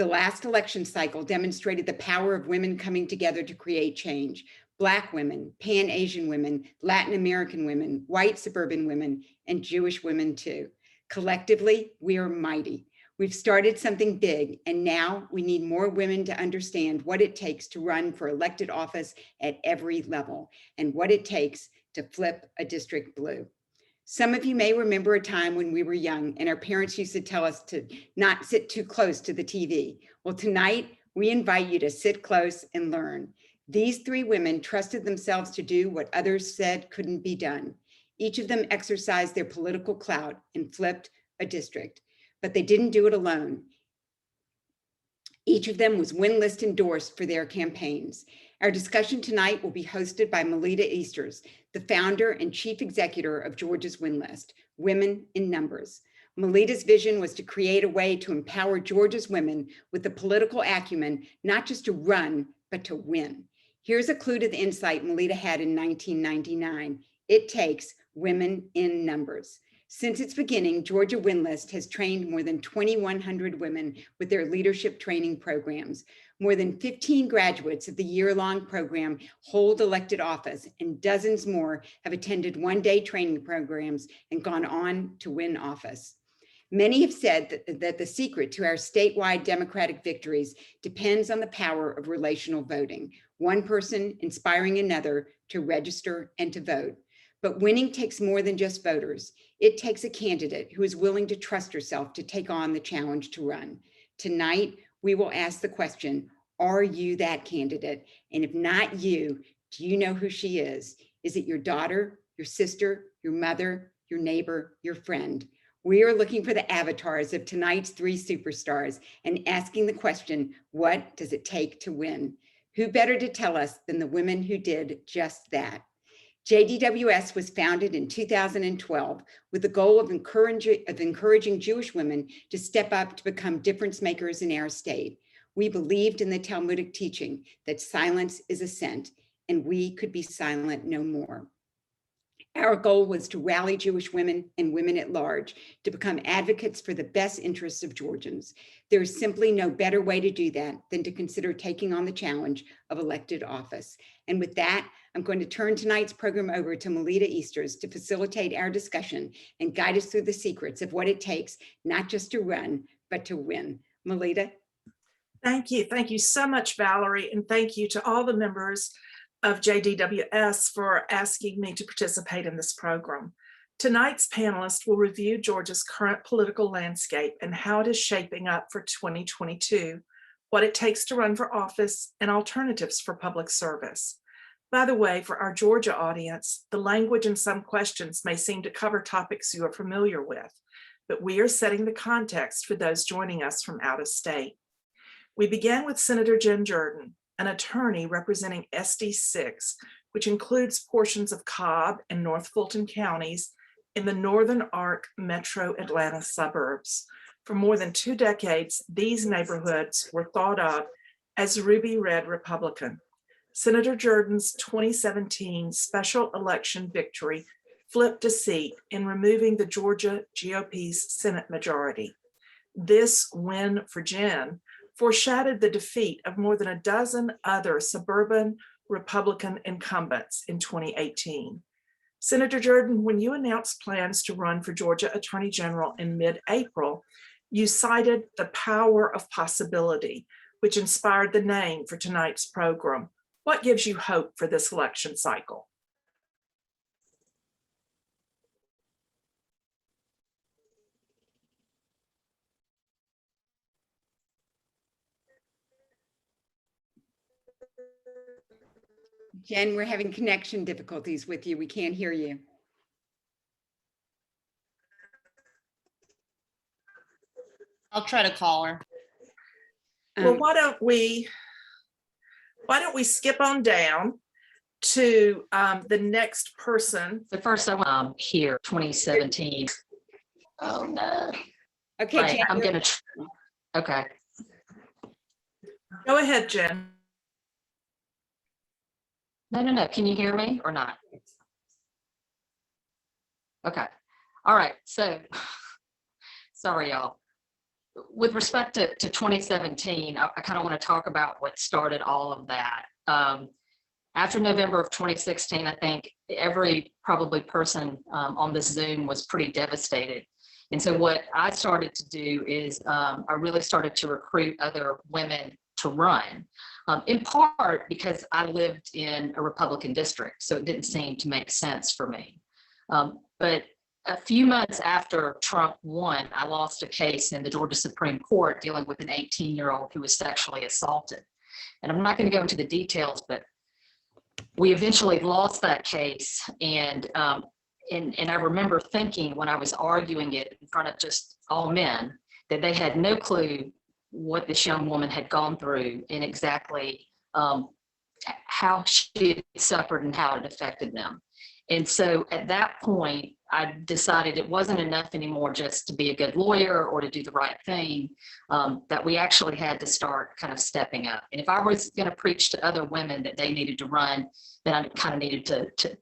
The last election cycle demonstrated the power of women coming together to create change. Black women, Pan-Asian women, Latin American women, white suburban women, and Jewish women too. Collectively, we are mighty. We've started something big, and now we need more women to understand what it takes to run for elected office at every level and what it takes to flip a district blue. Some of you may remember a time when we were young and our parents used to tell us to not sit too close to the TV. Well, tonight we invite you to sit close and learn. These three women trusted themselves to do what others said couldn't be done. Each of them exercised their political clout and flipped a district, but they didn't do it alone. Each of them was win-list endorsed for their campaigns. Our discussion tonight will be hosted by Melita Easters, the founder and chief executive of Georgia's Win List, Women in Numbers. Melita's vision was to create a way to empower Georgia's women with the political acumen, not just to run, but to win. Here's a clue to the insight Melita had in 1999. It takes women in numbers. Since its beginning, Georgia Win List has trained more than 2,100 women with their leadership training programs. More than 15 graduates of the year-long program hold elected office, and dozens more have attended one-day training programs and gone on to win office. Many have said that the secret to our statewide Democratic victories depends on the power of relational voting, one person inspiring another to register and to vote. But winning takes more than just voters. It takes a candidate who is willing to trust herself to take on the challenge to run. Tonight, we will ask the question, are you that candidate? And if not you, do you know who she is? Is it your daughter, your sister, your mother, your neighbor, your friend? We are looking for the avatars of tonight's three superstars and asking the question, what does it take to win? Who better to tell us than the women who did just that? JDWS was founded in 2012 with the goal of encouraging Jewish women to step up to become difference makers in our state. We believed in the Talmudic teaching that silence is assent, and we could be silent no more. Our goal was to rally Jewish women and women at large to become advocates for the best interests of Georgians. There is simply no better way to do that than to consider taking on the challenge of elected office. And with that, I'm going to turn tonight's program over to Melita Easters to facilitate our discussion and guide us through the secrets of what it takes, not just to run, but to win. Melita? Thank you. Thank you so much, Valerie. And thank you to all the members of JDWS for asking me to participate in this program. Tonight's panelists will review Georgia's current political landscape and how it is shaping up for 2022, what it takes to run for office, and alternatives for public service. By the way, for our Georgia audience, the language in some questions may seem to cover topics you are familiar with, but we are setting the context for those joining us from out of state. We began with Senator Jen Jordan, an attorney representing SD6, which includes portions of Cobb and North Fulton counties in the Northern Arc metro Atlanta suburbs. For more than 2 decades, these neighborhoods were thought of as ruby red Republican. Senator Jordan's 2017 special election victory flipped a seat in removing the Georgia GOP's Senate majority. This win for Jen foreshadowed the defeat of more than a dozen other suburban Republican incumbents in 2018. Senator Jordan, when you announced plans to run for Georgia Attorney General in mid-April, you cited the power of possibility, which inspired the name for tonight's program. What gives you hope for this election cycle? Jen, we're having connection difficulties with you. We can't hear you. I'll try to call her. Well, why don't we skip on down to the next person. The first I'm here, 2017. Oh no. Okay, Right, Jen, I'm gonna. Okay. Go ahead, Jen. No. Can you hear me or not? Okay. All right. So, sorry, y'all. with respect to 2017, I kind of want to talk about what started all of that. After November of 2016, I think every probably person on this Zoom was pretty devastated. And so what I started to do is I really started to recruit other women to run, in part because I lived in a Republican district, so it didn't seem to make sense for me. But a few months after Trump won, I lost a case in the Georgia Supreme Court dealing with an 18-year-old who was sexually assaulted. And I'm not going to go into the details, but we eventually lost that case. And I remember thinking when I was arguing it in front of just all men that they had no clue what this young woman had gone through and exactly how she had suffered and how it affected them. And so at that point, I decided it wasn't enough anymore just to be a good lawyer or to do the right thing, that we actually had to start kind of stepping up. And if I was going to preach to other women that they needed to run, then I kind of needed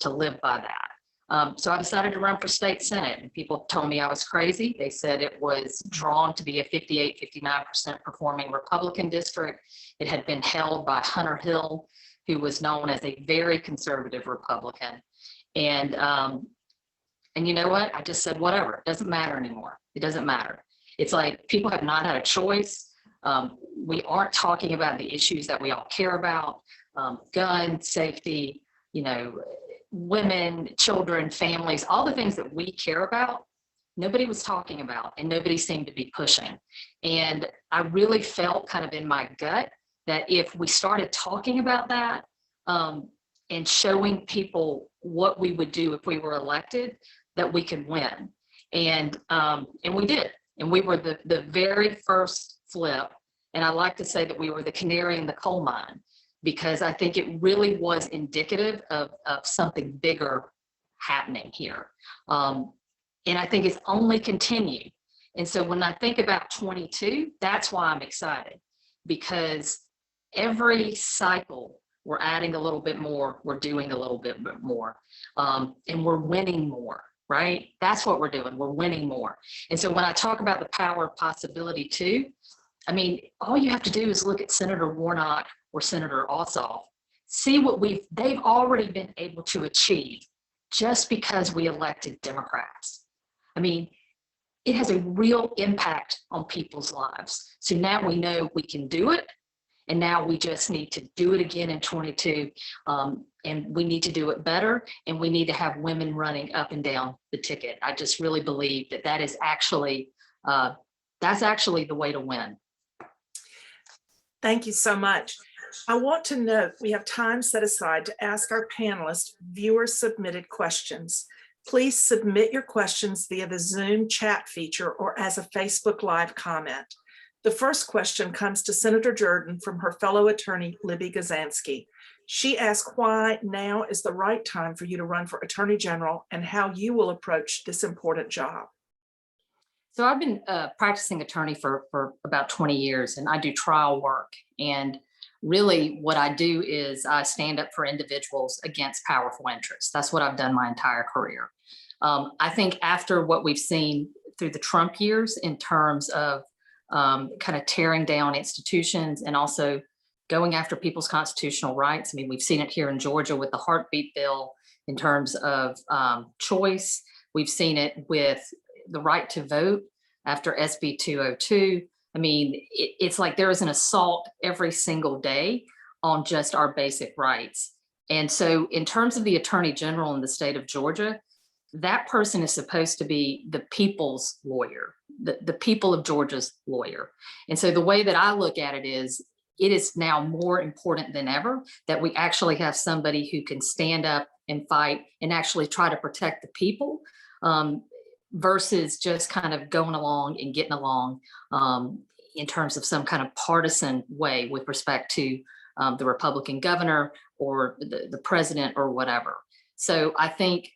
to live by that. So I decided to run for state senate, and people told me I was crazy. They said it was drawn to be a 58-59% performing Republican district. It had been held by Hunter Hill, who was known as a very conservative Republican. And you know what? I just said, whatever, it doesn't matter anymore. It doesn't matter. It's like people have not had a choice. We aren't talking about the issues that we all care about, gun safety, women, children, families, all the things that we care about. Nobody was talking about, and nobody seemed to be pushing. And I really felt kind of in my gut that if we started talking about that, and showing people what we would do if we were elected, that we could win. And we did. And we were the very first flip. And I like to say that we were the canary in the coal mine, because I think it really was indicative of something bigger happening here. And I think it's only continued. And so when I think about 22, that's why I'm excited, because every cycle, we're adding a little bit more, we're doing a little bit more, and we're winning more, right? That's what we're doing, we're winning more. And so when I talk about the power of possibility too, I mean, all you have to do is look at Senator Warnock or Senator Ossoff, see what they've already been able to achieve just because we elected Democrats. I mean, it has a real impact on people's lives. So now we know we can do it. And now we just need to do it again in 22, and we need to do it better, and we need to have women running up and down the ticket. I just really believe that is actually, that's actually the way to win. Thank you so much. I want to note we have time set aside to ask our panelists viewer-submitted questions. Please submit your questions via the Zoom chat feature or as a Facebook Live comment. The first question comes to Senator Jordan from her fellow attorney, Libby Gazansky. She asked why now is the right time for you to run for Attorney General and how you will approach this important job. So I've been practicing attorney for about 20 years, and I do trial work. And really what I do is I stand up for individuals against powerful interests. That's what I've done my entire career. I think after what we've seen through the Trump years in terms of kind of tearing down institutions and also going after people's constitutional rights. I mean, we've seen it here in Georgia with the heartbeat bill in terms of choice. We've seen it with the right to vote after SB 202. I mean, it's like there is an assault every single day on just our basic rights. And so in terms of the Attorney General in the state of Georgia, that person is supposed to be the people's lawyer, the people of Georgia's lawyer. And so the way that I look at it is now more important than ever that we actually have somebody who can stand up and fight and actually try to protect the people, versus just kind of going along and getting along in terms of some kind of partisan way with respect to the Republican governor or the president or whatever. So I think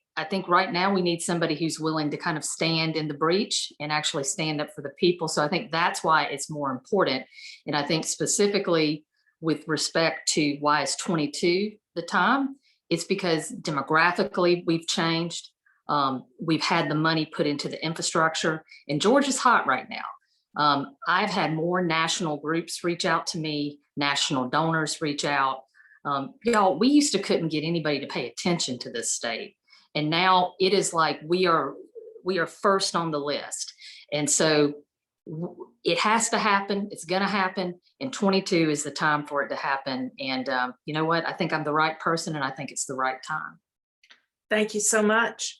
right now we need somebody who's willing to kind of stand in the breach and actually stand up for the people. So I think that's why it's more important. And I think specifically with respect to why is 22 the time, it's because demographically we've changed. We've had the money put into the infrastructure, and Georgia's hot right now. I've had more national groups reach out to me, national donors reach out. Y'all, we used to couldn't get anybody to pay attention to this state. And now it is like we are first on the list. And so it has to happen. It's going to happen. And 22 is the time for it to happen. And you know what? I think I'm the right person, and I think it's the right time. Thank you so much.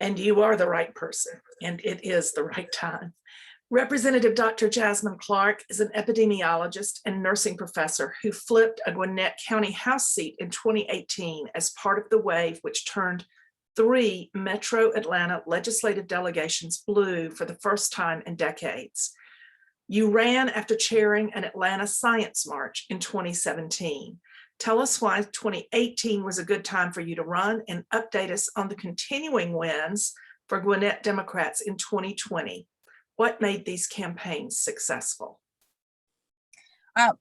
And you are the right person, and it is the right time. Representative Dr. Jasmine Clark is an epidemiologist and nursing professor who flipped a Gwinnett County House seat in 2018 as part of the wave which turned 3 Metro Atlanta legislative delegations blue for the first time in decades. You ran after chairing an Atlanta Science March in 2017. Tell us why 2018 was a good time for you to run, and update us on the continuing wins for Gwinnett Democrats in 2020. What made these campaigns successful?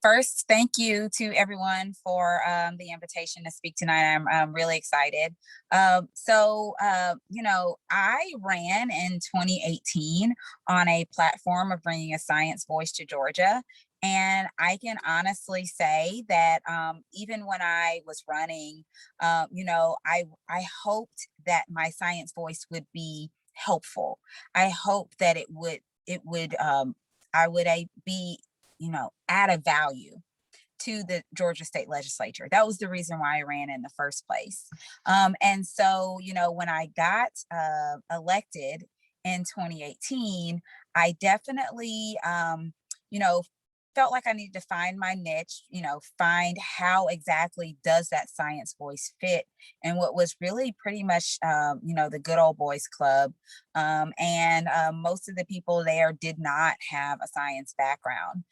First, thank you to everyone for the invitation to speak tonight. I'm really excited. You know, I ran in 2018 on a platform of bringing a science voice to Georgia. And I can honestly say that even when I was running, you know, I hoped that my science voice would be helpful. I hope that I would be, you know, add a value to the Georgia State Legislature. That was the reason why I ran in the first place. And so, you know, when I got elected in 2018, I definitely, you know, felt like I needed to find my niche, you know, find how exactly does that science voice fit and what was really pretty much, you know, the good old boys club. Most of the people there did not have a science background.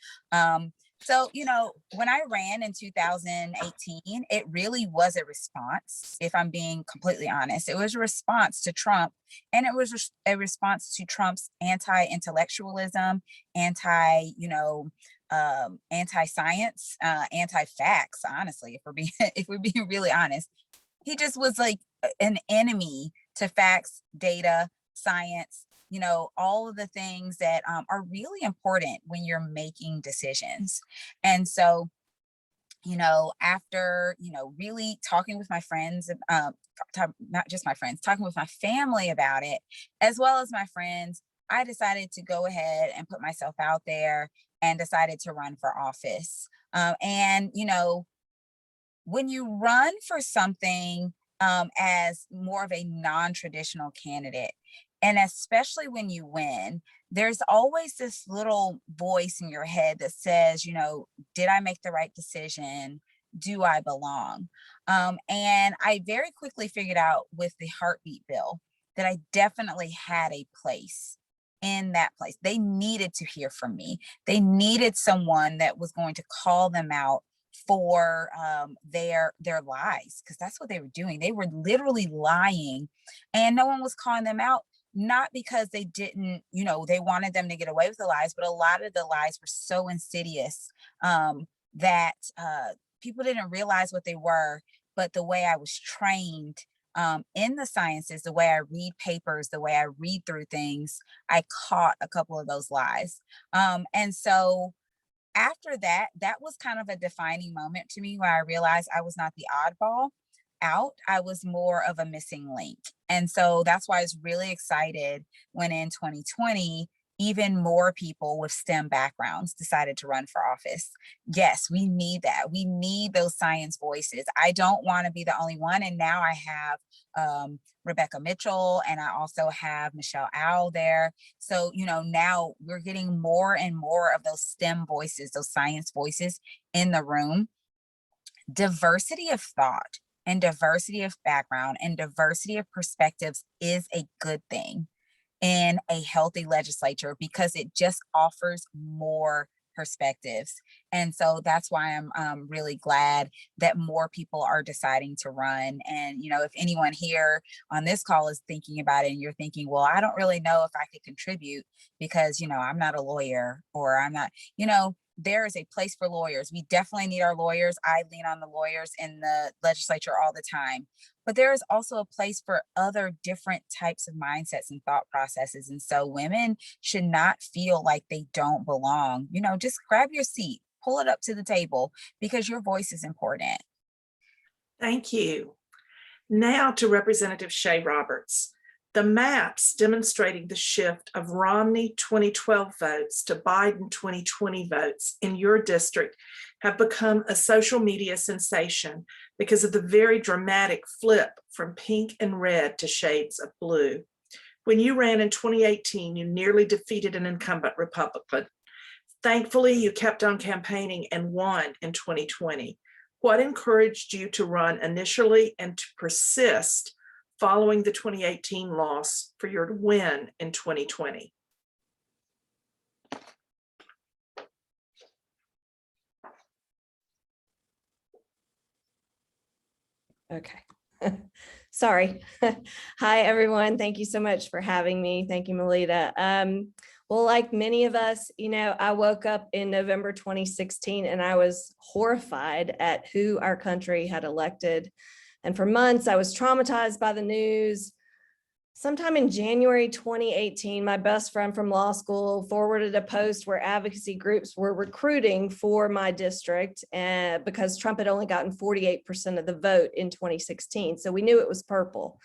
So, you know, when I ran in 2018, it really was a response, if I'm being completely honest. It was a response to Trump, and it was a response to Trump's anti-intellectualism, anti-science, anti-facts, honestly, if we're being really honest. He just was like an enemy to facts, data, science, you know, all of the things that are really important when you're making decisions. And so, you know, after, you know, really talking with my friends, not just my friends, talking with my family about it, as well as my friends, I decided to go ahead and put myself out there and decided to run for office. You know, when you run for something as more of a non-traditional candidate, and especially when you win, there's always this little voice in your head that says, you know, did I make the right decision? Do I belong? And I very quickly figured out with the heartbeat bill that I definitely had a place in that place. They needed to hear from me. They needed someone that was going to call them out for their lies, because that's what they were doing. They were literally lying, and no one was calling them out. Not because they didn't, you know, they wanted them to get away with the lies, but a lot of the lies were so insidious that people didn't realize what they were. But the way I was trained in the sciences, the way I read papers, the way I read through things, I caught a couple of those lies. And so after that, that was kind of a defining moment to me where I realized I was not the oddball out. I was more of a missing link. And so that's why I was really excited when in 2020, even more people with STEM backgrounds decided to run for office. Yes, we need that. We need those science voices. I don't want to be the only one. And now I have Rebecca Mitchell, and I also have Michelle Owl there. So, you know, now we're getting more and more of those STEM voices, those science voices in the room. Diversity of thought and diversity of background and diversity of perspectives is a good thing in a healthy legislature, because it just offers more perspectives. And so that's why I'm really glad that more people are deciding to run. And, you know, if anyone here on this call is thinking about it and you're thinking, well, I don't really know if I could contribute because, you know, I'm not a lawyer, or I'm not, you know, there is a place for lawyers. We definitely need our lawyers. I lean on the lawyers in the legislature all the time, but there is also a place for other different types of mindsets and thought processes. And so women should not feel like they don't belong. You know, just grab your seat, pull it up to the table, because your voice is important. Thank you. Now to Representative Shay Roberts. The maps demonstrating the shift of Romney 2012 votes to Biden 2020 votes in your district have become a social media sensation because of the very dramatic flip from pink and red to shades of blue. When you ran in 2018, you nearly defeated an incumbent Republican. Thankfully, you kept on campaigning and won in 2020. What encouraged you to run initially and to persist following the 2018 loss for your win in 2020? Okay. Sorry. Hi, everyone. Thank you so much for having me. Thank you, Melita. Well, like many of us, you know, I woke up in November 2016 and I was horrified at who our country had elected. And for months, I was traumatized by the news. Sometime in January 2018, my best friend from law school forwarded a post where advocacy groups were recruiting for my district because Trump had only gotten 48% of the vote in 2016. So we knew it was purple.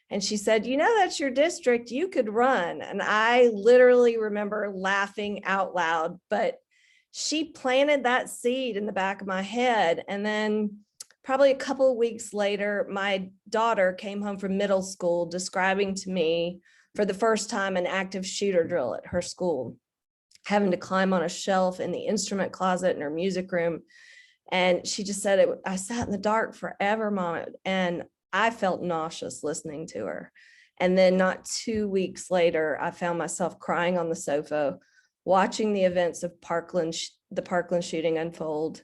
And she said, you know, that's your district, you could run. And I literally remember laughing out loud, but she planted that seed in the back of my head. And then probably a couple of weeks later, my daughter came home from middle school describing to me for the first time an active shooter drill at her school, having to climb on a shelf in the instrument closet in her music room. And she just said, I sat in the dark forever, Mom. And I felt nauseous listening to her. And then not 2 weeks later, I found myself crying on the sofa, watching the events of the Parkland shooting unfold.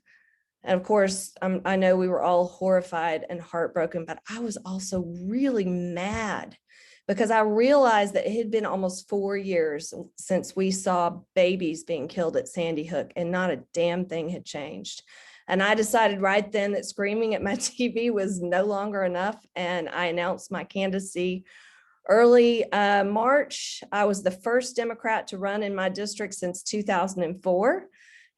And of course, I know we were all horrified and heartbroken, but I was also really mad because I realized that it had been almost 4 years since we saw babies being killed at Sandy Hook and not a damn thing had changed. And I decided right then that screaming at my TV was no longer enough. And I announced my candidacy early March. I was the first Democrat to run in my district since 2004.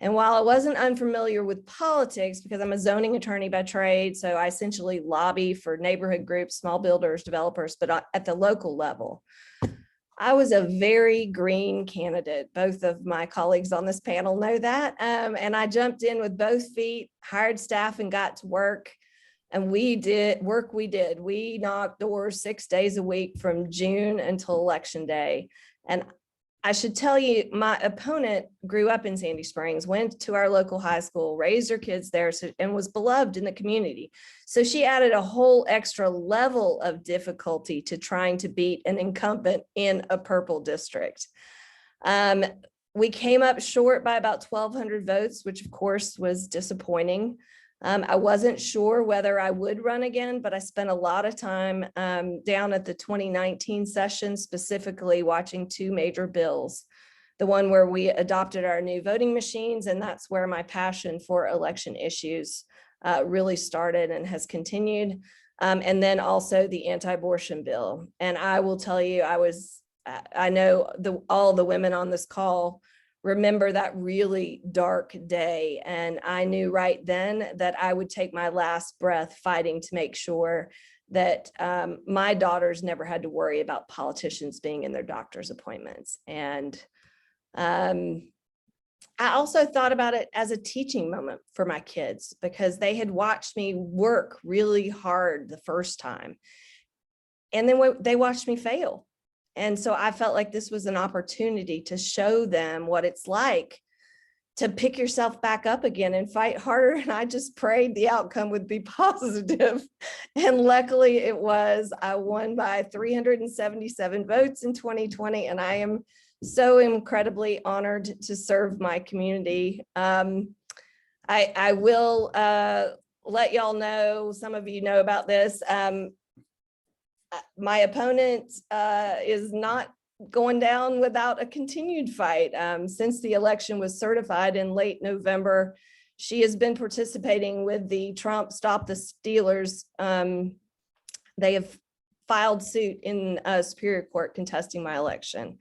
And while I wasn't unfamiliar with politics, because I'm a zoning attorney by trade, so I essentially lobby for neighborhood groups, small builders, developers, but at the local level, I was a very green candidate. Both of my colleagues on this panel know that. And I jumped in with both feet, hired staff and got to work. And we did work. We knocked doors 6 days a week from June until Election Day. And I should tell you, my opponent grew up in Sandy Springs, went to our local high school, raised her kids there, and was beloved in the community. So she added a whole extra level of difficulty to trying to beat an incumbent in a purple district. We came up short by about 1,200 votes, which of course was disappointing. I wasn't sure whether I would run again, but I spent a lot of time down at the 2019 session, specifically watching two major bills. The one where we adopted our new voting machines, and that's where my passion for election issues really started and has continued. And then also the anti-abortion bill. And I will tell you, I know all the women on this call remember that really dark day. And I knew right then that I would take my last breath fighting to make sure that my daughters never had to worry about politicians being in their doctor's appointments. And I also thought about it as a teaching moment for my kids because they had watched me work really hard the first time. And then they watched me fail. And so I felt like this was an opportunity to show them what it's like to pick yourself back up again and fight harder. And I just prayed the outcome would be positive. And luckily it was. I won by 377 votes in 2020. And I am so incredibly honored to serve my community. I will let y'all know, some of you know about this. My opponent is not going down without a continued fight. Since the election was certified in late November, she has been participating with the Trump Stop the Stealers. They have filed suit in Superior Court contesting my election.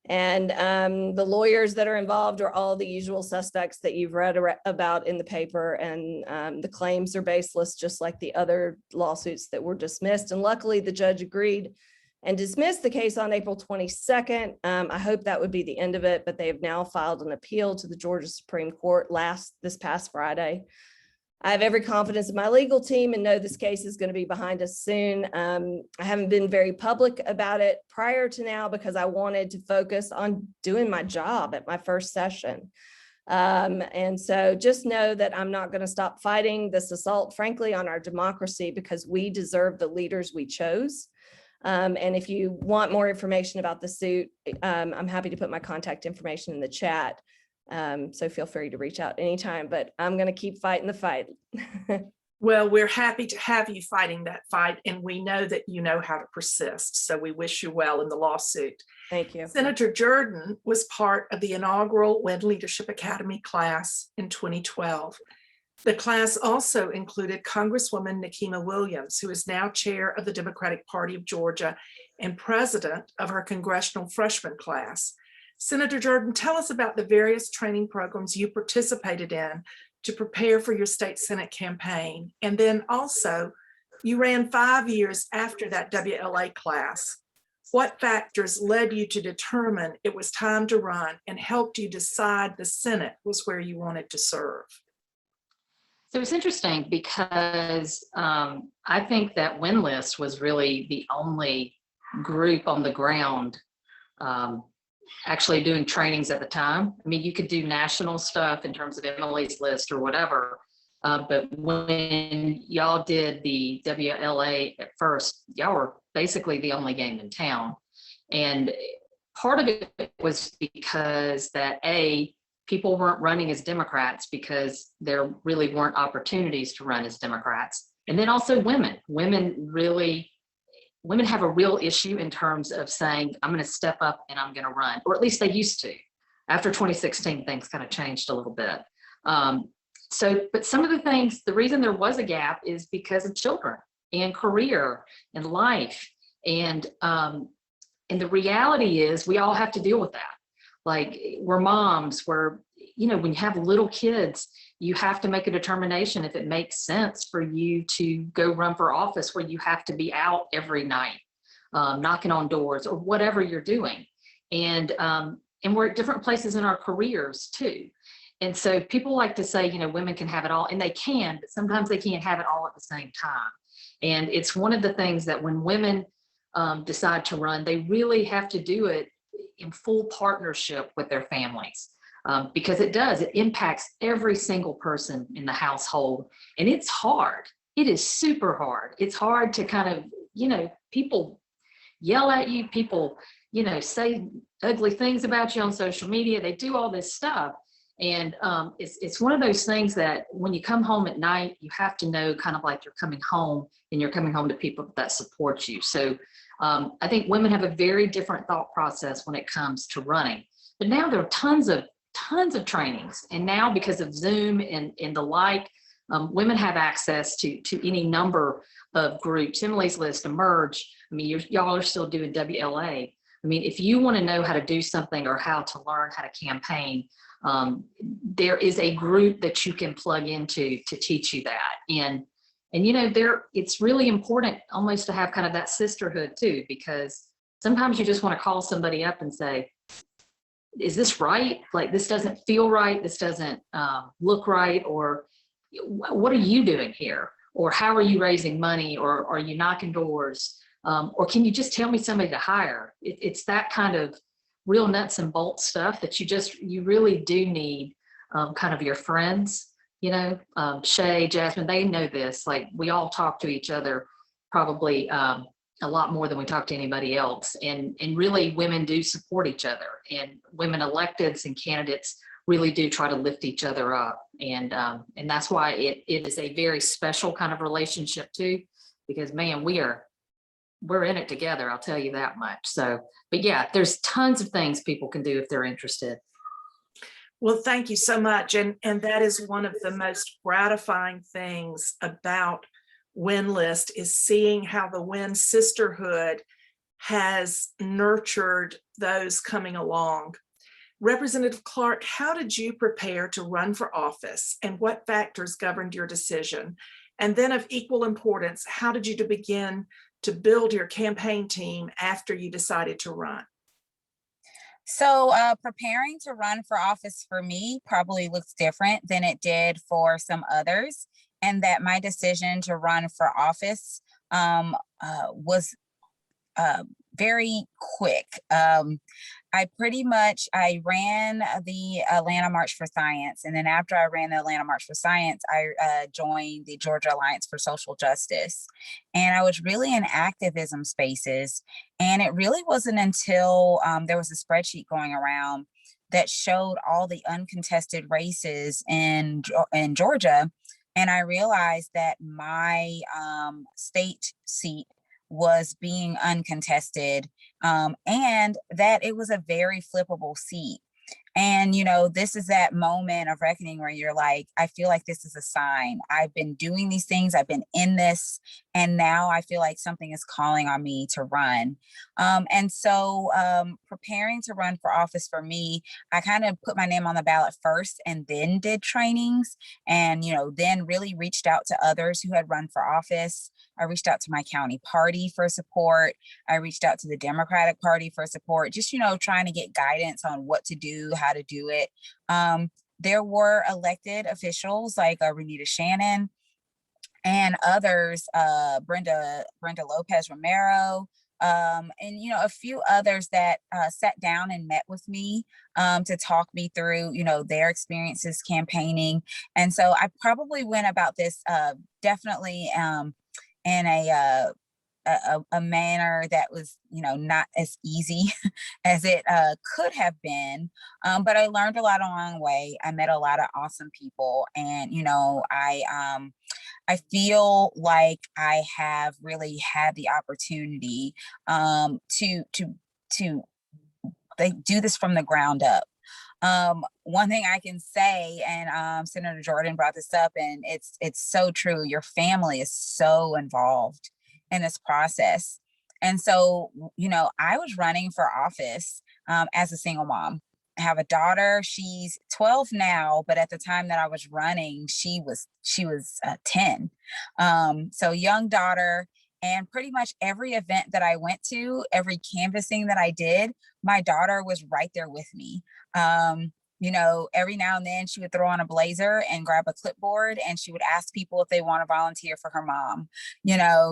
And the lawyers that are involved are all the usual suspects that you've read about in the paper. And the claims are baseless, just like the other lawsuits that were dismissed. And luckily, the judge agreed and dismissed the case on April 22nd. I hope that would be the end of it, but they have now filed an appeal to the Georgia Supreme Court this past Friday. I have every confidence in my legal team and know this case is going to be behind us soon. I haven't been very public about it prior to now because I wanted to focus on doing my job at my first session. And so just know that I'm not going to stop fighting this assault, frankly, on our democracy, because we deserve the leaders we chose. And if you want more information about the suit, I'm happy to put my contact information in the chat. So feel free to reach out anytime, but I'm going to keep fighting the fight. Well, we're happy to have you fighting that fight, and we know that you know how to persist. So we wish you well in the lawsuit. Thank you. Senator Jordan was part of the inaugural Win Leadership Academy class in 2012. The class also included Congresswoman Nikema Williams, who is now chair of the Democratic Party of Georgia and president of her congressional freshman class. Senator Jordan, tell us about the various training programs you participated in to prepare for your state Senate campaign. And then also, you ran 5 years after that WLA class. What factors led you to determine it was time to run and helped you decide the Senate was where you wanted to serve? So it's interesting because I think that WinList was really the only group on the ground actually doing trainings at the time. I mean, you could do national stuff in terms of Emily's List or whatever, but when y'all did the WLA at first, y'all were basically the only game in town. And part of it was because that people weren't running as Democrats because there really weren't opportunities to run as Democrats. And then also women have a real issue in terms of saying, I'm going to step up and I'm going to run, or at least they used to. After 2016, things kind of changed a little bit. But some of the things, the reason there was a gap is because of children and career and life. And the reality is we all have to deal with that. Like, we're moms, when you have little kids, you have to make a determination if it makes sense for you to go run for office where you have to be out every night, knocking on doors or whatever you're doing. And we're at different places in our careers too. And so people like to say, women can have it all, and they can, but sometimes they can't have it all at the same time. And it's one of the things that when women decide to run, they really have to do it in full partnership with their families, because it impacts every single person in the household. And it's hard. It is super hard. It's hard to kind of, people yell at you, people, say ugly things about you on social media. They do all this stuff. And it's one of those things that when you come home at night, you have to know kind of like you're coming home, and you're coming home to people that support you. So I think women have a very different thought process when it comes to running. But now there are tons of trainings. And now because of Zoom and the like, women have access to any number of groups. Emily's List, Emerge. I mean, y'all are still doing WLA. I mean, if you want to know how to do something or how to learn how to campaign, there is a group that you can plug into to teach you that. And it's really important almost to have kind of that sisterhood too, because sometimes you just want to call somebody up and say, is this right? Like, this doesn't feel right. This doesn't look right. Or what are you doing here? Or how are you raising money? Or are you knocking doors? Or can you just tell me somebody to hire? It's that kind of real nuts and bolts stuff that you really do need kind of your friends. Shay, Jasmine, they know this. Like, we all talk to each other probably a lot more than we talk to anybody else. And really, women do support each other, and women electeds and candidates really do try to lift each other up. And that's why it is a very special kind of relationship too, because man, we are we're in it together, I'll tell you that much. So, but yeah, there's tons of things people can do if they're interested. Well, thank you so much. And that is one of the most gratifying things about WinList is seeing how the Win Sisterhood has nurtured those coming along. Representative Clark, how did you prepare to run for office and what factors governed your decision? And then of equal importance, how did you begin to build your campaign team after you decided to run? So preparing to run for office for me probably looks different than it did for some others, and that my decision to run for office was very quick. I ran the Atlanta March for Science. And then after I ran the Atlanta March for Science, I joined the Georgia Alliance for Social Justice. And I was really in activism spaces. And it really wasn't until there was a spreadsheet going around that showed all the uncontested races in Georgia. And I realized that my state seat was being uncontested, and that it was a very flippable seat. And, this is that moment of reckoning where you're like, I feel like this is a sign. I've been doing these things. I've been in this. And now I feel like something is calling on me to run. And so preparing to run for office for me, I kind of put my name on the ballot first and then did trainings and, then really reached out to others who had run for office. I reached out to my county party for support. I reached out to the Democratic Party for support, just, trying to get guidance on what to do, how to do it. There were elected officials like Renita Shannon and others, Brenda Lopez Romero, and a few others that sat down and met with me to talk me through their experiences campaigning. And so I probably went about this definitely in a manner that was not as easy as it could have been, but I learned a lot along the way. I met a lot of awesome people, and I feel like I have really had the opportunity to do this from the ground up. One thing I can say, and Senator Jordan brought this up, and it's so true. Your family is so involved in this process. And so, I was running for office as a single mom. I have a daughter. She's 12 now, but at the time that I was running, she was 10. So young daughter. And pretty much every event that I went to, every canvassing that I did, my daughter was right there with me. Every now and then she would throw on a blazer and grab a clipboard and she would ask people if they want to volunteer for her mom.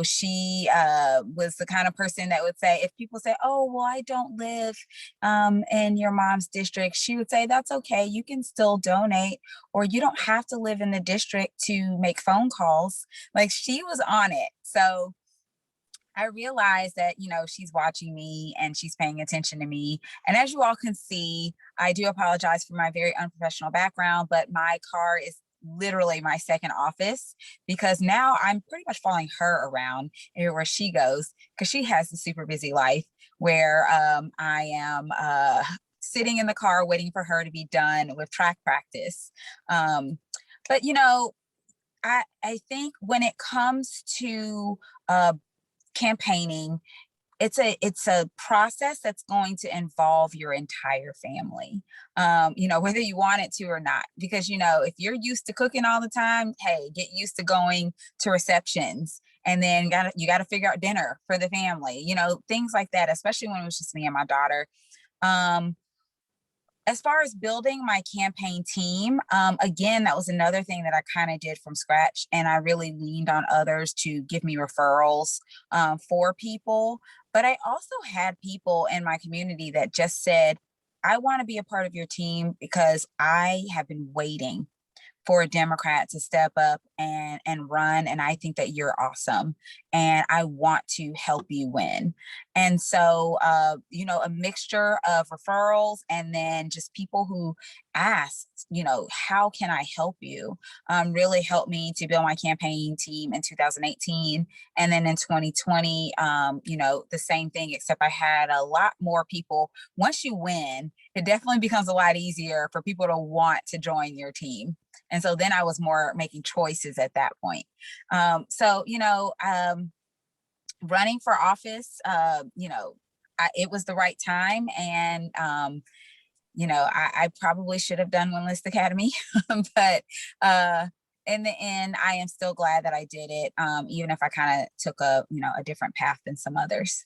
She was the kind of person that would say, if people say, oh, well, I don't live in your mom's district, she would say, that's okay. You can still donate, or you don't have to live in the district to make phone calls. Like, she was on it. So I realized that, she's watching me and she's paying attention to me. And as you all can see, I do apologize for my very unprofessional background, but my car is literally my second office, because now I'm pretty much following her around everywhere she goes, because she has a super busy life where I am sitting in the car waiting for her to be done with track practice. But, I think when it comes to campaigning, it's a process that's going to involve your entire family, whether you want it to or not, because if you're used to cooking all the time, hey, get used to going to receptions, and then you got to figure out dinner for the family, things like that, especially when it was just me and my daughter. As far as building my campaign team, again, that was another thing that I kind of did from scratch. And I really leaned on others to give me referrals for people. But I also had people in my community that just said, I want to be a part of your team because I have been waiting for a Democrat to step up and run. And I think that you're awesome. And I want to help you win. And so, you know, a mixture of referrals and then just people who asked, you know, how can I help you? Really helped me to build my campaign team in 2018. And then in 2020, you know, the same thing, except I had a lot more people. Once you win, it definitely becomes a lot easier for people to want to join your team. And so then I was more making choices at that point. So, you know, running for office, you know, it was the right time. And, you know, I probably should have done One List Academy, but in the end, I am still glad that I did it, even if I kind of took a, you know, a different path than some others.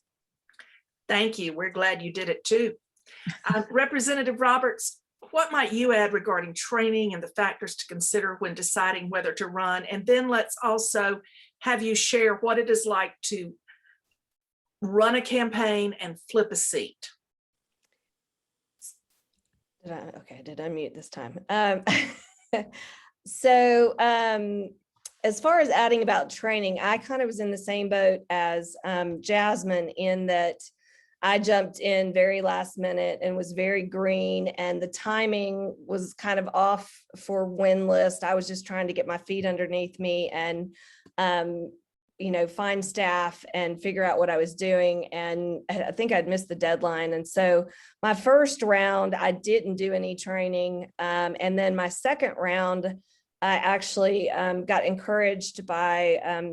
Thank you. We're glad you did it too. Representative Roberts, what might you add regarding training and the factors to consider when deciding whether to run? And then let's also have you share what it is like to run a campaign and flip a seat. Okay, did I mute this time? So as far as adding about training, I kind of was in the same boat as Jasmine in that I jumped in very last minute and was very green, and the timing was kind of off for Win List. I was just trying to get my feet underneath me and, you know, find staff and figure out what I was doing. And I think I'd missed the deadline. And so my first round, I didn't do any training. And then my second round, I actually got encouraged by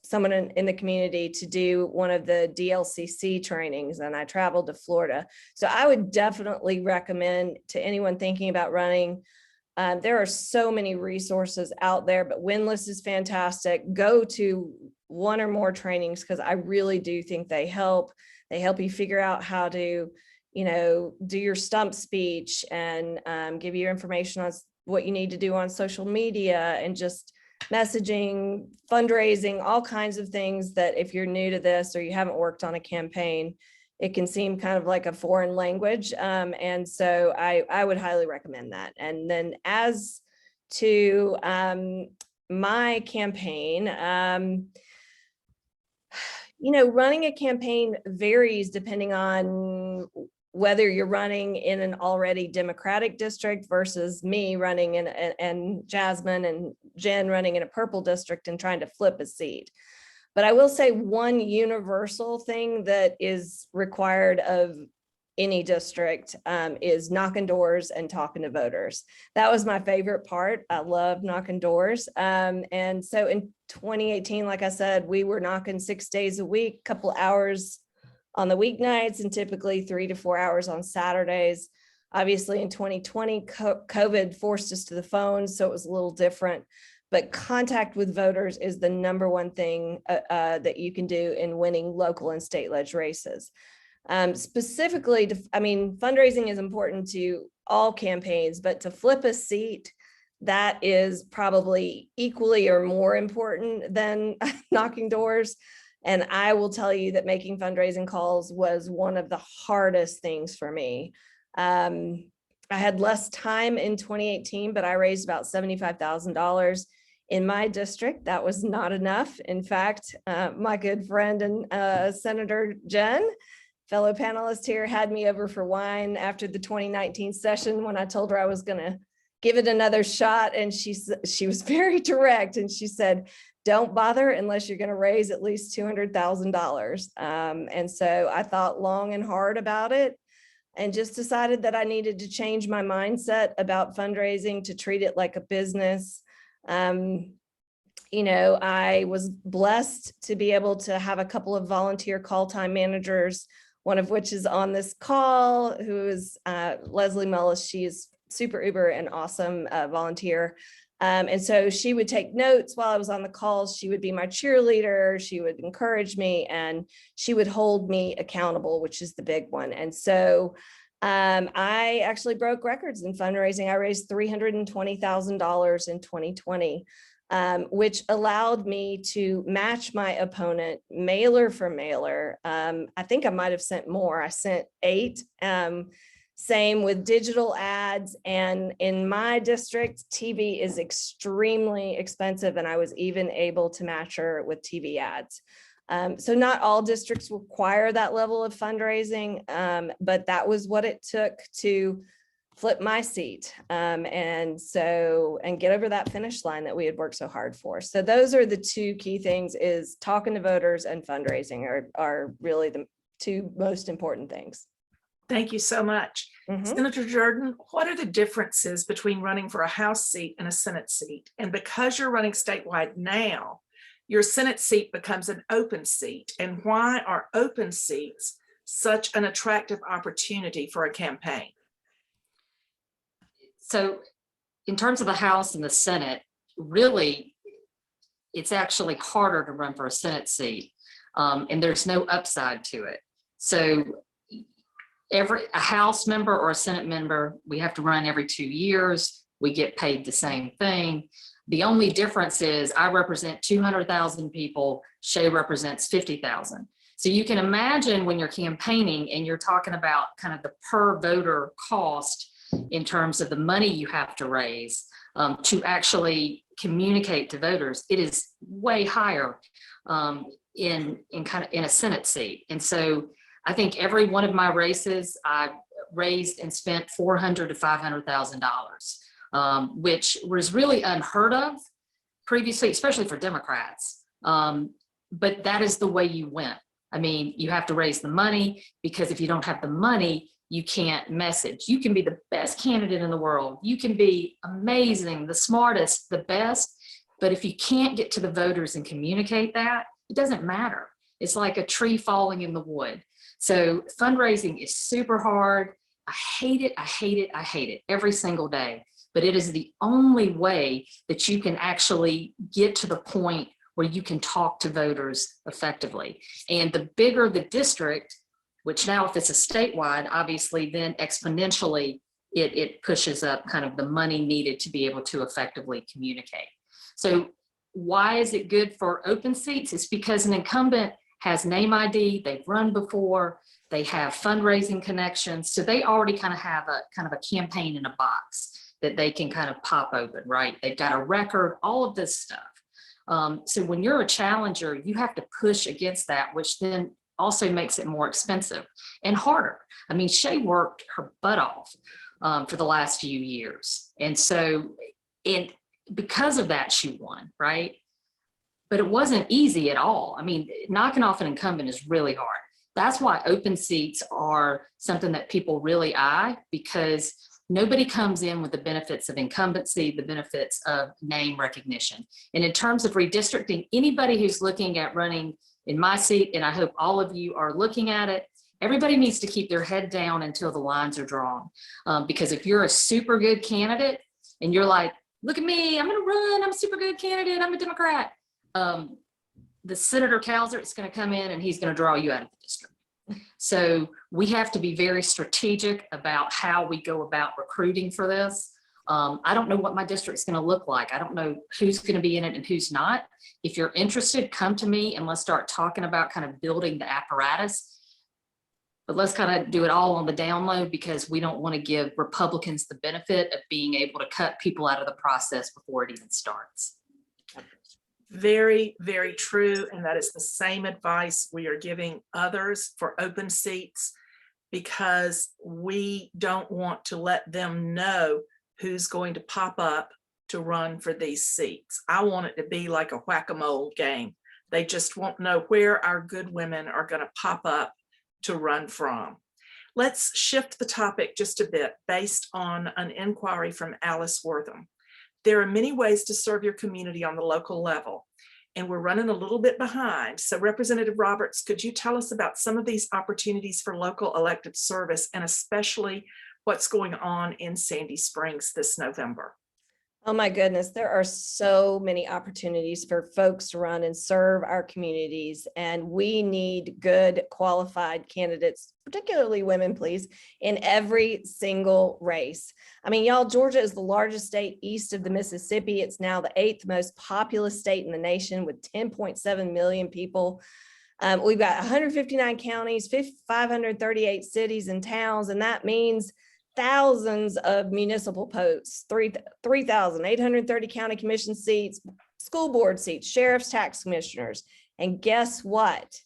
someone in the community to do one of the DLCC trainings, and I traveled to Florida. So I would definitely recommend to anyone thinking about running. There are so many resources out there, but Win List is fantastic. Go to one or more trainings because I really do think they help. They help you figure out how to, you know, do your stump speech and give you information on what you need to do on social media and just messaging, fundraising, all kinds of things that if you're new to this or you haven't worked on a campaign, it can seem kind of like a foreign language. And so I would highly recommend that. And then as to my campaign, you know, running a campaign varies depending on whether you're running in an already Democratic district versus me running in and Jasmine and Jen running in a purple district and trying to flip a seat. But I will say one universal thing that is required of any district is knocking doors and talking to voters. That was my favorite part. I love knocking doors. And so in 2018, like I said, we were knocking 6 days a week, couple hours on the weeknights and typically 3 to 4 hours on Saturdays. Obviously in 2020, COVID forced us to the phone, so it was a little different. But contact with voters is the number one thing that you can do in winning local and state leg races. Specifically, I mean, fundraising is important to all campaigns, but to flip a seat, that is probably equally or more important than knocking doors. And I will tell you that making fundraising calls was one of the hardest things for me. I had less time in 2018, but I raised about $75,000 in my district. That was not enough. In fact, my good friend and Senator Jen, fellow panelist here, had me over for wine after the 2019 session when I told her I was going to give it another shot. And she was very direct. And she said, don't bother unless you're going to raise at least $200,000. And so I thought long and hard about it and just decided that I needed to change my mindset about fundraising to treat it like a business. You know, I was blessed to be able to have a couple of volunteer call time managers, one of which is on this call, who is Leslie Mullis. She is super uber and awesome volunteer. And so she would take notes while I was on the calls. She would be my cheerleader. She would encourage me and she would hold me accountable, which is the big one. And so I actually broke records in fundraising. I raised $320,000 in 2020, which allowed me to match my opponent mailer for mailer. I think I might have sent more. I sent 8. Same with digital ads. And in my district, TV is extremely expensive, and I was even able to match her with TV ads. So not all districts require that level of fundraising, but that was what it took to flip my seat and get over that finish line that we had worked so hard for. So those are the two key things: is talking to voters and fundraising are really the two most important things. Thank you so much. Senator Jordan, what are the differences between running for a House seat and a Senate seat? And because you're running statewide now, your Senate seat becomes an open seat. And why are open seats such an attractive opportunity for a campaign? So in terms of the House and the Senate, really, it's actually harder to run for a Senate seat, and there's no upside to it. So a House member or a Senate member, we have to run every 2 years. We get paid the same thing. The only difference is I represent 200,000 people, Shay represents 50,000. So you can imagine when you're campaigning and you're talking about kind of the per voter cost in terms of the money you have to raise to actually communicate to voters, it is way higher in a Senate seat. And so I think every one of my races, I raised and spent $400,000 to $500,000, which was really unheard of previously, especially for Democrats. But that is the way you win. I mean, you have to raise the money, because if you don't have the money, you can't message. You can be the best candidate in the world. You can be amazing, the smartest, the best. But if you can't get to the voters and communicate that, it doesn't matter. It's like a tree falling in the wood. So fundraising is super hard. I hate it. I hate it. I hate it every single day. But it is the only way that you can actually get to the point where you can talk to voters effectively. And the bigger the district, which now if it's a statewide, obviously then exponentially it pushes up kind of the money needed to be able to effectively communicate. So why is it good for open seats? It's because an incumbent has name ID, they've run before, they have fundraising connections. So they already kind of have a campaign in a box that they can kind of pop open, right? They've got a record, all of this stuff. So when you're a challenger, you have to push against that, which then also makes it more expensive and harder. I mean, Shay worked her butt off for the last few years. And so because of that, she won, right? But it wasn't easy at all. I mean, knocking off an incumbent is really hard. That's why open seats are something that people really eye, because nobody comes in with the benefits of incumbency, the benefits of name recognition. And in terms of redistricting, anybody who's looking at running in my seat, and I hope all of you are looking at it, everybody needs to keep their head down until the lines are drawn. Because if you're a super good candidate and you're like, look at me, I'm gonna run, I'm a super good candidate, I'm a Democrat. The Senator Cowser is going to come in and he's going to draw you out of the district. So we have to be very strategic about how we go about recruiting for this. I don't know what my district's going to look like. I don't know who's going to be in it and who's not. If you're interested, come to me and let's start talking about kind of building the apparatus. But let's kind of do it all on the down low, because we don't want to give Republicans the benefit of being able to cut people out of the process before it even starts. Very, very true. And that is the same advice we are giving others for open seats, because we don't want to let them know who's going to pop up to run for these seats. I want it to be like a whack-a-mole game. They just won't know where our good women are going to pop up to run from. Let's shift the topic just a bit based on an inquiry from Alice Wortham. There are many ways to serve your community on the local level, and we're running a little bit behind. So Representative Roberts, could you tell us about some of these opportunities for local elected service, and especially what's going on in Sandy Springs this November? Oh my goodness, there are so many opportunities for folks to run and serve our communities, and we need good qualified candidates, particularly women, please, in every single race. I mean, y'all, Georgia is the largest state east of the Mississippi. It's now the 8th most populous state in the nation with 10.7 million people. We've got 159 counties, 538 cities and towns, and that means thousands of municipal posts, 3,830 county commission seats, school board seats, sheriff's, tax commissioners. And guess what?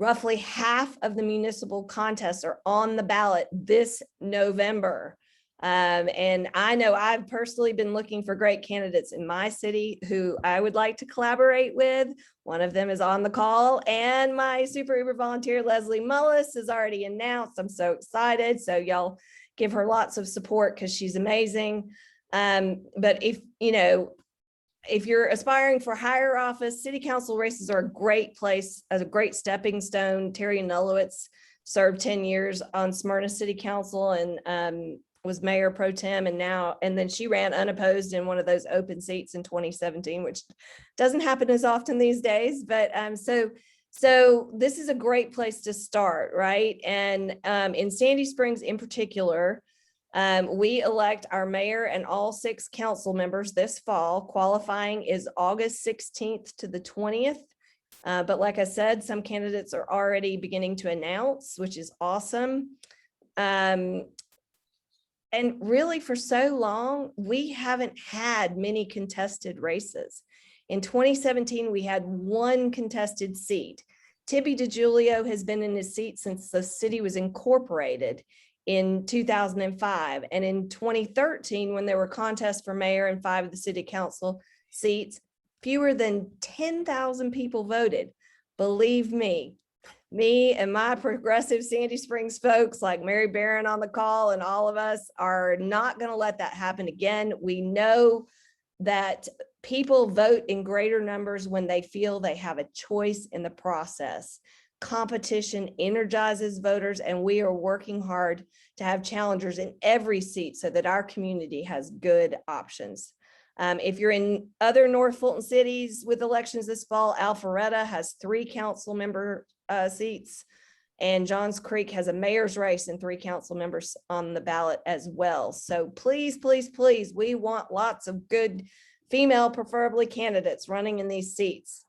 Roughly half of the municipal contests are on the ballot this November. And I know I've personally been looking for great candidates in my city who I would like to collaborate with. One of them is on the call, and my super Uber volunteer, Leslie Mullis, is already announced. I'm so excited. So y'all give her lots of support because she's amazing. But if you're aspiring for higher office, city council races are a great place, as a great stepping stone. Terry Nulowitz served 10 years on Smyrna City Council and was mayor pro tem, and then she ran unopposed in one of those open seats in 2017, which doesn't happen as often these days. But so this is a great place to start, right? And in Sandy Springs in particular, we elect our mayor and all 6 council members this fall. Qualifying is August 16th to the 20th. But like I said, some candidates are already beginning to announce, which is awesome. And really, for so long, we haven't had many contested races. In 2017, we had 1 contested seat. Tibby DiGiulio has been in his seat since the city was incorporated in 2005. And in 2013, when there were contests for mayor and 5 of the city council seats, fewer than 10,000 people voted. Believe me and my progressive Sandy Springs folks like Mary Barron on the call and all of us are not going to let that happen again. We know that people vote in greater numbers when they feel they have a choice in the process. Competition energizes voters, and we are working hard to have challengers in every seat so that our community has good options. If you're in other North Fulton cities with elections this fall, Alpharetta has 3 council member seats, and Johns Creek has a mayor's race and 3 council members on the ballot as well. So please, please, please, we want lots of good female, preferably candidates running in these seats.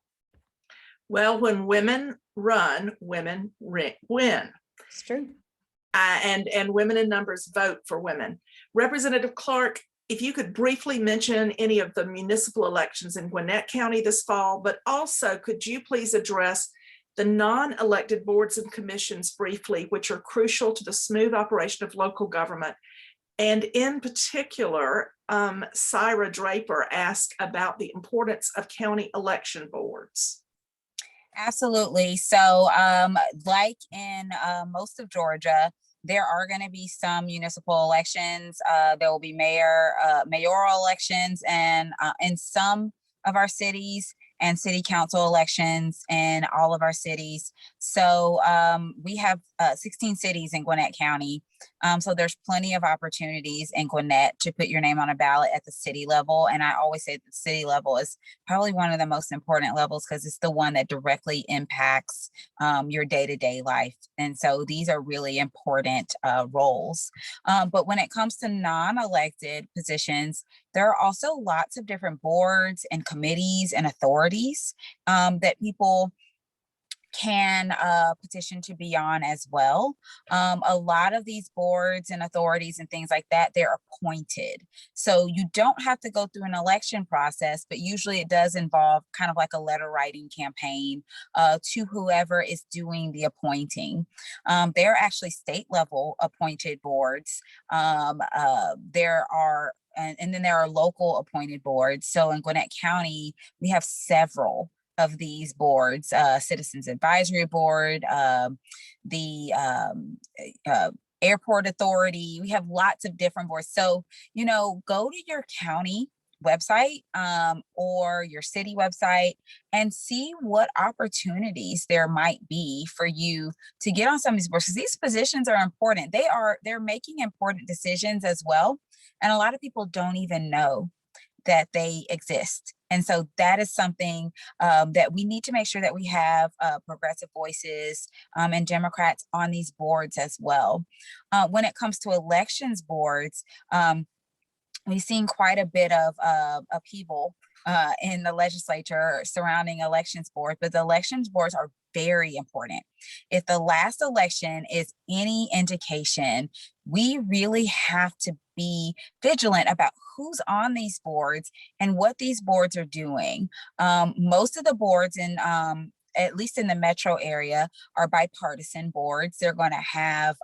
Well, when women run, women win. It's true. And women in numbers vote for women. Representative Clark, if you could briefly mention any of the municipal elections in Gwinnett County this fall, but also could you please address the non-elected boards and commissions briefly, which are crucial to the smooth operation of local government. And in particular, Syra Draper asked about the importance of county election boards. Absolutely. So like in most of Georgia, there are going to be some municipal elections. There will be mayoral elections and in some of our cities, and city council elections in all of our cities. So we have 16 cities in Gwinnett County. So there's plenty of opportunities in Gwinnett to put your name on a ballot at the city level. And I always say the city level is probably one of the most important levels because it's the one that directly impacts your day-to-day life. And so these are really important roles. But when it comes to non-elected positions, there are also lots of different boards and committees and authorities that people can petition to be on as well. A lot of these boards and authorities and things like that, they're appointed. So you don't have to go through an election process, but usually it does involve kind of like a letter writing campaign to whoever is doing the appointing. There are actually state level appointed boards. There are and then there are local appointed boards. So in Gwinnett County, we have several of these boards, Citizens Advisory Board, the Airport Authority. We have lots of different boards. So, you know, go to your county website or your city website and see what opportunities there might be for you to get on some of these boards, because these positions are important. They're making important decisions as well. And a lot of people don't even know that they exist. And so that is something that we need to make sure that we have progressive voices and Democrats on these boards as well. When it comes to elections boards, we've seen quite a bit of upheaval in the legislature surrounding elections boards, but the elections boards are very important. If the last election is any indication, we really have to be vigilant about who's on these boards and what these boards are doing. Most of the boards in at least in the metro area are bipartisan boards. They're going to have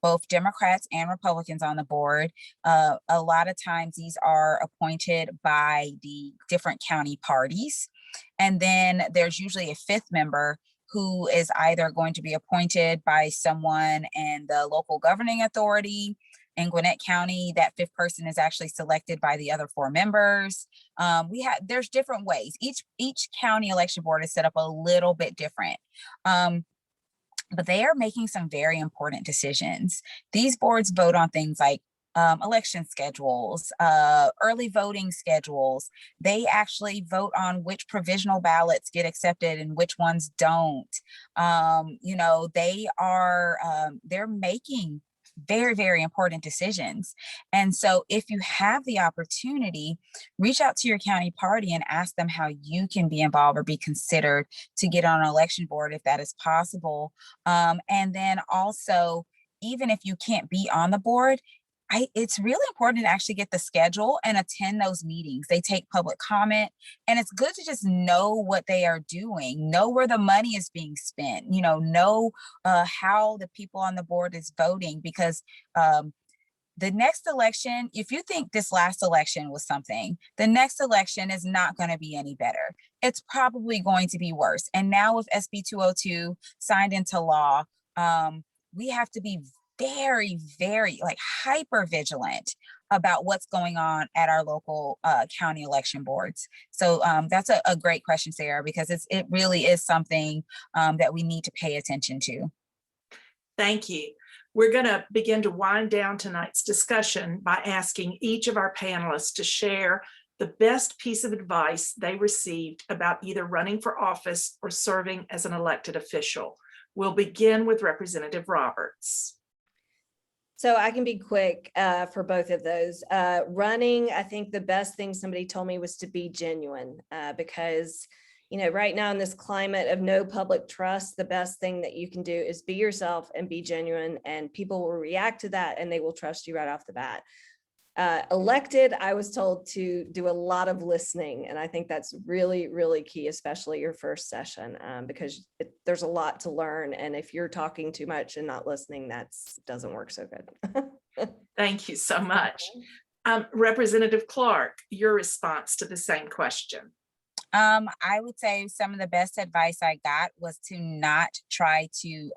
both Democrats and Republicans on the board. A lot of times these are appointed by the different county parties. And then there's usually a fifth member who is either going to be appointed by someone in the local governing authority. In Gwinnett County, that fifth person is actually selected by the other four members. There's different ways. Each county election board is set up a little bit different. But they are making some very important decisions. These boards vote on things like election schedules, early voting schedules. They actually vote on which provisional ballots get accepted and which ones don't. They're making very, very important decisions. And so if you have the opportunity, reach out to your county party and ask them how you can be involved or be considered to get on an election board if that is possible. And then also, even if you can't be on the board, it's really important to actually get the schedule and attend those meetings. They take public comment, and it's good to just know what they are doing, know where the money is being spent, know how the people on the board is voting, because the next election, if you think this last election was something, the next election is not going to be any better. It's probably going to be worse. And now with SB 202 signed into law, we have to be very, very hyper vigilant about what's going on at our local county election boards. So that's a great question, Sarah, because it really is something that we need to pay attention to. Thank you. We're going to begin to wind down tonight's discussion by asking each of our panelists to share the best piece of advice they received about either running for office or serving as an elected official. We'll begin with Representative Roberts. So I can be quick for both of those. Running, I think the best thing somebody told me was to be genuine because, right now in this climate of no public trust, the best thing that you can do is be yourself and be genuine, and people will react to that and they will trust you right off the bat. Elected, I was told to do a lot of listening. And I think that's really, really key, especially your first session, because there's a lot to learn. And if you're talking too much and not listening, that doesn't work so good. Thank you so much. Representative Clark, your response to the same question. I would say some of the best advice I got was to not try to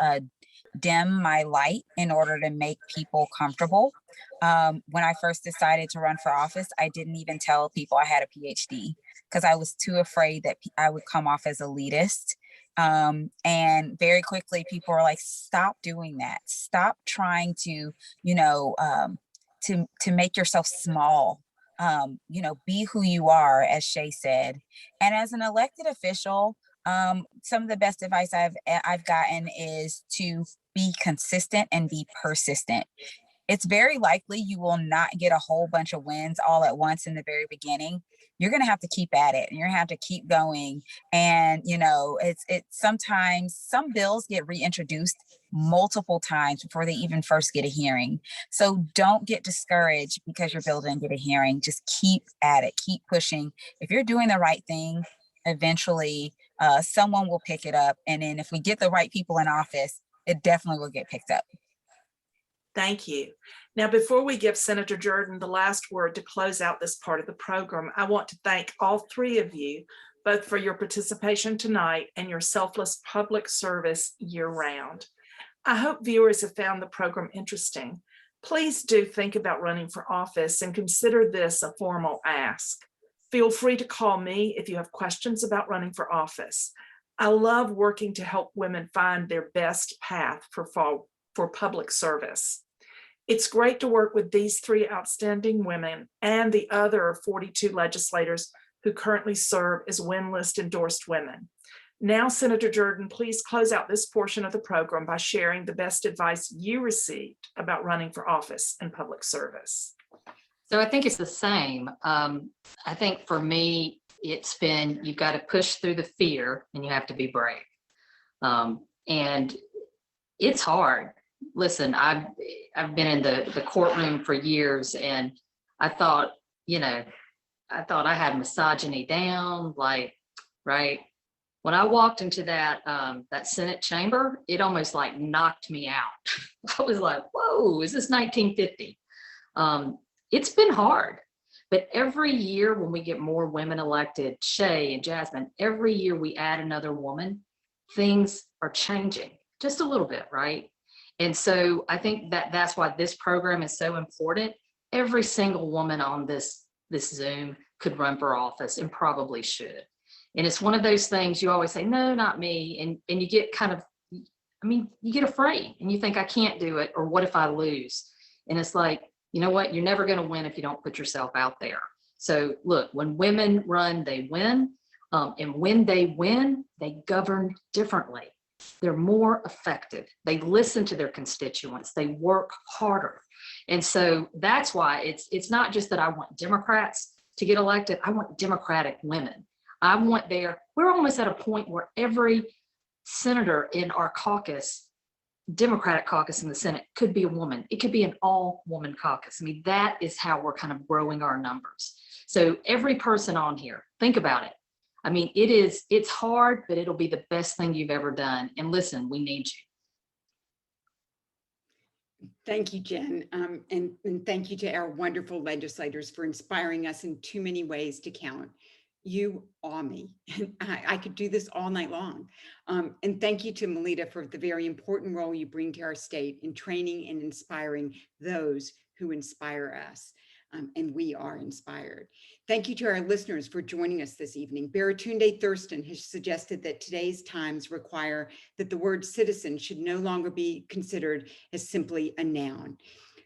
dim my light in order to make people comfortable. When I first decided to run for office, I didn't even tell people I had a PhD because I was too afraid that I would come off as elitist. And very quickly people were like, stop doing that. Stop trying to, to make yourself small. Be who you are, as Shay said. And as an elected official, some of the best advice I've gotten is to be consistent and be persistent. It's very likely you will not get a whole bunch of wins all at once in the very beginning. You're going to have to keep at it, and you're going to have to keep going. And, it's sometimes some bills get reintroduced multiple times before they even first get a hearing. So don't get discouraged because your bill didn't get a hearing. Just keep at it, keep pushing. If you're doing the right thing, eventually someone will pick it up. And then if we get the right people in office, it definitely will get picked up. Thank you. Now, before we give Senator Jordan the last word to close out this part of the program, I want to thank all three of you, both for your participation tonight and your selfless public service year-round. I hope viewers have found the program interesting. Please do think about running for office and consider this a formal ask. Feel free to call me if you have questions about running for office. I love working to help women find their best path for public service. It's great to work with these three outstanding women and the other 42 legislators who currently serve as WinList endorsed women. Now, Senator Jordan, please close out this portion of the program by sharing the best advice you received about running for office and public service. So I think it's the same. I think for me, it's been, you've got to push through the fear and you have to be brave. And it's hard. Listen, I've been in the courtroom for years, and I thought, I had misogyny down, like, right. When I walked into that Senate chamber, it almost like knocked me out. I was like, whoa, is this 1950? It's been hard, but every year when we get more women elected, Shay and Jasmine, every year we add another woman, things are changing just a little bit, right? And so I think that's why this program is so important. Every single woman on this Zoom could run for office and probably should. And it's one of those things you always say, no, not me. And you get kind of, you get afraid and you think I can't do it, or what if I lose? And it's like, you know what? You're never going to win if you don't put yourself out there. So look, when women run, they win. And when they win, they govern differently. They're more effective. They listen to their constituents. They work harder. And so that's why it's not just that I want Democrats to get elected. I want Democratic women. I want we're almost at a point where every senator in our caucus, Democratic caucus in the Senate, could be a woman. It could be an all-woman caucus. That is how we're kind of growing our numbers. So every person on here, think about it. It's hard, but it'll be the best thing you've ever done. And listen, we need you. Thank you, Jen. And thank you to our wonderful legislators for inspiring us in too many ways to count. You awe me. I could do this all night long. And thank you to Melita for the very important role you bring to our state in training and inspiring those who inspire us. And we are inspired. Thank you to our listeners for joining us this evening. Baratunde Thurston has suggested that today's times require that the word citizen should no longer be considered as simply a noun.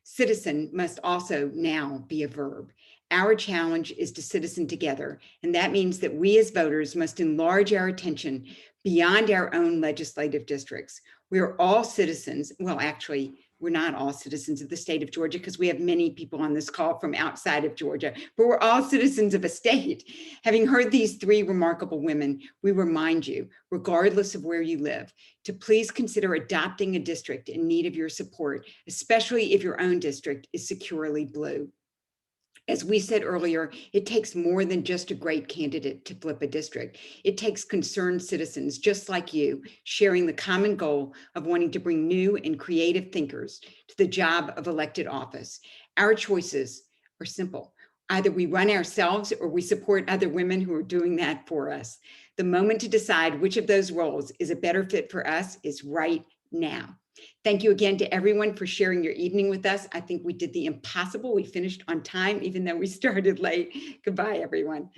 Citizen must also now be a verb. Our challenge is to citizen together, and that means that we as voters must enlarge our attention beyond our own legislative districts. We are all citizens. Well, actually, we're not all citizens of the state of Georgia because we have many people on this call from outside of Georgia, but we're all citizens of a state. Having heard these three remarkable women, we remind you, regardless of where you live, to please consider adopting a district in need of your support, especially if your own district is securely blue. As we said earlier, it takes more than just a great candidate to flip a district. It takes concerned citizens just like you, sharing the common goal of wanting to bring new and creative thinkers to the job of elected office. Our choices are simple. Either we run ourselves or we support other women who are doing that for us. The moment to decide which of those roles is a better fit for us is right now. Thank you again to everyone for sharing your evening with us. I think we did the impossible. We finished on time, even though we started late. Goodbye, everyone.